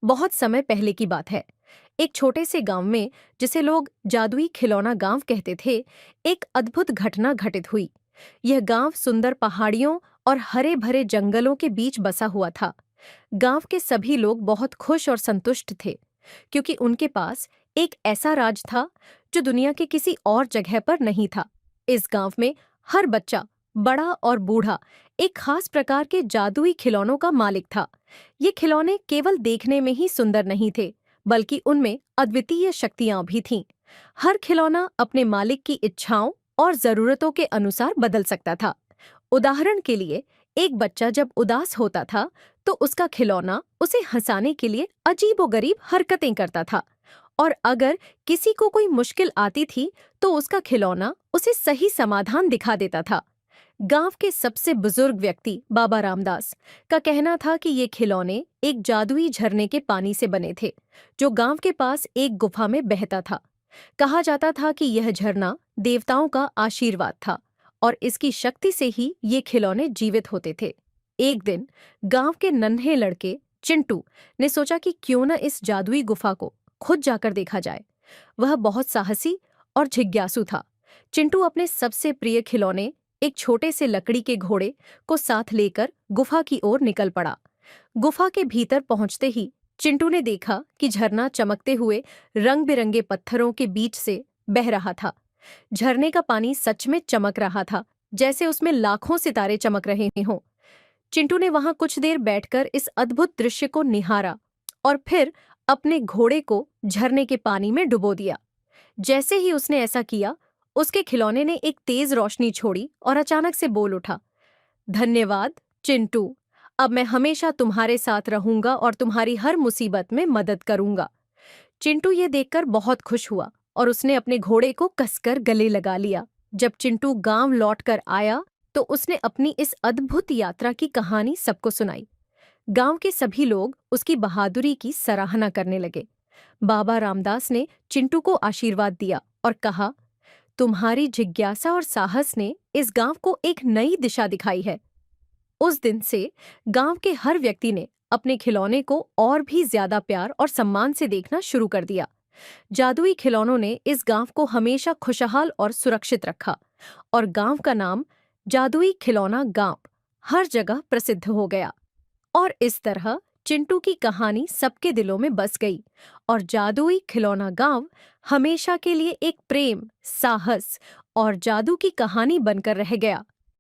बहुत समय पहले की बात है। एक छोटे से गांव में, जिसे लोग जादुई खिलौना गांव कहते थे, एक अद्भुत घटना घटित हुई। यह गांव सुंदर पहाड़ियों और हरे भरे जंगलों के बीच बसा हुआ था। गांव के सभी लोग बहुत खुश और संतुष्ट थे, क्योंकि उनके पास एक ऐसा राज था जो दुनिया के किसी और जगह पर नहीं था। इस गांव में हर बच्चा, बड़ा और बूढ़ा, एक खास प्रकार के जादुई खिलौनों का मालिक था। ये खिलौने केवल देखने में ही सुंदर नहीं थे, बल्कि उनमें अद्वितीय शक्तियां भी थीं। हर खिलौना अपने मालिक की इच्छाओं और जरूरतों के अनुसार बदल सकता था। उदाहरण के लिए, एक बच्चा जब उदास होता था, तो उसका खिलौना उसे हंसाने के लिए अजीबोगरीब हरकतें करता था। और अगर किसी को कोई मुश्किल आती थी, तो उसका खिलौना उसे सही समाधान दिखा देता था। गांव के सबसे बुजुर्ग व्यक्ति बाबा रामदास का कहना था कि ये खिलौने एक जादुई झरने के पानी से बने थे, जो गांव के पास एक गुफा में बहता था। कहा जाता था कि यह झरना देवताओं का आशीर्वाद था, और इसकी शक्ति से ही ये खिलौने जीवित होते थे। एक दिन गांव के नन्हे लड़के चिंटू ने सोचा कि क्यों न इस जादुई गुफा को खुद जाकर देखा जाए। वह बहुत साहसी और जिज्ञासु था। चिंटू अपने सबसे प्रिय खिलौने, एक छोटे से लकड़ी के घोड़े को साथ लेकर गुफा की ओर निकल पड़ा। गुफा के भीतर पहुंचते ही चिंटू ने देखा कि झरना चमकते हुए रंग बिरंगे पत्थरों के बीच से बह रहा था। झरने का पानी सच में चमक रहा था, जैसे उसमें लाखों सितारे चमक रहे हों। चिंटू ने वहां कुछ देर बैठकर इस अद्भुत दृश्य को निहारा और फिर अपने घोड़े को झरने के पानी में डुबो दिया। जैसे ही उसने ऐसा किया, उसके खिलौने ने एक तेज रोशनी छोड़ी और अचानक से बोल उठा, धन्यवाद चिंटू, अब मैं हमेशा तुम्हारे साथ रहूंगा और तुम्हारी हर मुसीबत में मदद करूंगा। चिंटू ये देखकर बहुत खुश हुआ और उसने अपने घोड़े को कसकर गले लगा लिया। जब चिंटू गांव लौटकर आया, तो उसने अपनी इस अद्भुत यात्रा की कहानी सबको सुनाई। गांव के सभी लोग उसकी बहादुरी की सराहना करने लगे। बाबा रामदास ने चिंटू को आशीर्वाद दिया और कहा, तुम्हारी जिज्ञासा और साहस ने इस गांव को एक नई दिशा दिखाई है। उस दिन से गांव के हर व्यक्ति ने अपने खिलौने को और भी ज्यादा प्यार और सम्मान से देखना शुरू कर दिया। जादुई खिलौनों ने इस गांव को हमेशा खुशहाल और सुरक्षित रखा, और गांव का नाम जादुई खिलौना गांव हर जगह प्रसिद्ध हो गया। और इस तरह चिंटू की कहानी सबके दिलों में बस गई, और जादुई खिलौना गांव हमेशा के लिए एक प्रेम, साहस और जादू की कहानी बनकर रह गया।